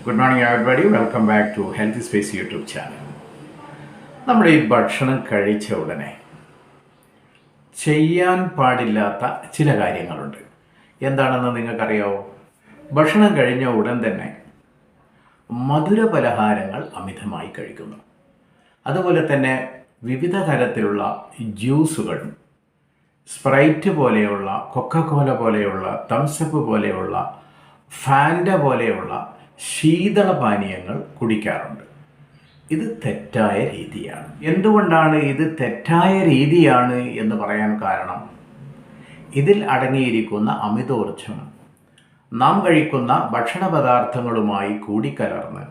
Good morning everybody, welcome back to healthy space YouTube channel. നമ്മുടെ ഈ ഭക്ഷണം കഴിച്ച ഉടനെ ചെയ്യാൻ പാടില്ലാത്ത ചില കാര്യങ്ങളുണ്ട്. എന്താണെന്ന് നിങ്ങൾക്കറിയാവോ? ഭക്ഷണം കഴിഞ്ഞ ഉടൻ തന്നെ മധുര പലഹാരങ്ങൾ അമിതമായി കഴിക്കുന്നു. അതുപോലെ തന്നെ വിവിധ തരത്തിലുള്ള ജ്യൂസുകൾ, സ്പ്രൈറ്റ് പോലെയുള്ള, കൊക്കക്കോല പോലെയുള്ള, തംസപ്പ് പോലെയുള്ള, ഫാൻഡ പോലെയുള്ള ശീതളപാനീയങ്ങൾ കുടിക്കാറുണ്ട്. ഇത് തെറ്റായ രീതിയാണ്. എന്തുകൊണ്ടാണ് ഇത് തെറ്റായ രീതിയാണ് എന്ന് പറയാൻ കാരണം, ഇതിൽ അടങ്ങിയിരിക്കുന്ന അമിതോർജ്ജം നാം കഴിക്കുന്ന ഭക്ഷണ പദാർത്ഥങ്ങളുമായി കൂടിക്കലർന്ന്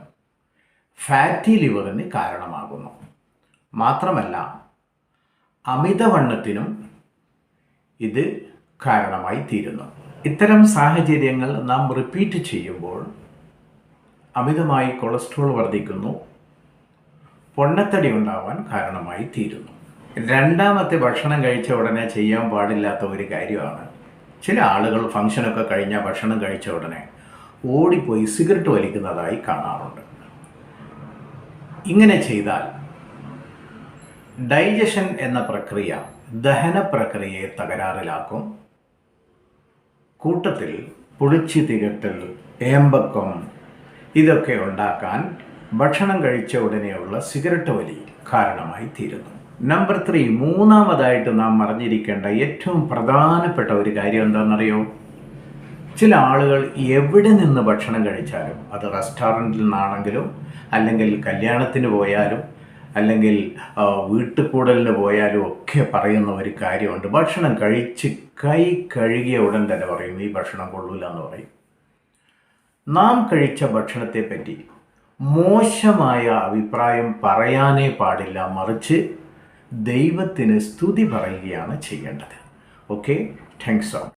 ഫാറ്റി ലിവറിന് കാരണമാകുന്നു. മാത്രമല്ല, അമിതവണ്ണത്തിനും ഇത് കാരണമായി തീരുന്നു. ഇത്തരം സാഹചര്യങ്ങൾ നാം റിപ്പീറ്റ് ചെയ്യുമ്പോൾ അമിതമായി കൊളസ്ട്രോൾ വർദ്ധിക്കുന്നു, പൊണ്ണത്തടി ഉണ്ടാവാൻ കാരണമായി തീരുന്നു. രണ്ടാമത്തെ, ഭക്ഷണം കഴിച്ച ഉടനെ ചെയ്യാൻ പാടില്ലാത്ത ഒരു കാര്യമാണ്, ചില ആളുകൾ ഫംഗ്ഷനൊക്കെ കഴിഞ്ഞാൽ ഭക്ഷണം കഴിച്ച ഉടനെ ഓടിപ്പോയി സിഗരറ്റ് വലിക്കുന്നതായി കാണാറുണ്ട്. ഇങ്ങനെ ചെയ്താൽ ഡൈജഷൻ എന്ന പ്രക്രിയ, ദഹന പ്രക്രിയയെ തകരാറിലാക്കും. കൂട്ടത്തിൽ പുളിച്ചു തികട്ടൽ, ഏമ്പക്കം ഇതൊക്കെ ഉണ്ടാക്കാൻ ഭക്ഷണം കഴിച്ച ഉടനെയുള്ള സിഗരറ്റ് വലി കാരണമായി തീരുന്നു. നമ്പർ 3, മൂന്നാമതായിട്ട് നാം അറിഞ്ഞിരിക്കേണ്ട ഏറ്റവും പ്രധാനപ്പെട്ട ഒരു കാര്യം എന്താണെന്നറിയോ? ചില ആളുകൾ എവിടെ നിന്ന് ഭക്ഷണം കഴിച്ചാലും, അത് റെസ്റ്റോറൻറ്റിൽ നിന്നാണെങ്കിലും, അല്ലെങ്കിൽ കല്യാണത്തിന് പോയാലും, അല്ലെങ്കിൽ വീട്ടുകൂടലിന് പോയാലും ഒക്കെ പറയുന്ന ഒരു കാര്യമുണ്ട്. ഭക്ഷണം കഴിച്ച് കൈ കഴുകിയ ഉടൻ തന്നെ പറയും, ഈ ഭക്ഷണം കൊള്ളൂല എന്ന് പറയും. നാം കഴിച്ച ഭക്ഷണത്തെപ്പറ്റി മോശമായ അഭിപ്രായം പറയാനേ പാടില്ല, മറിച്ച് ദൈവത്തിന് സ്തുതി പറയുകയാണ് ചെയ്യേണ്ടത്. Okay, thanks.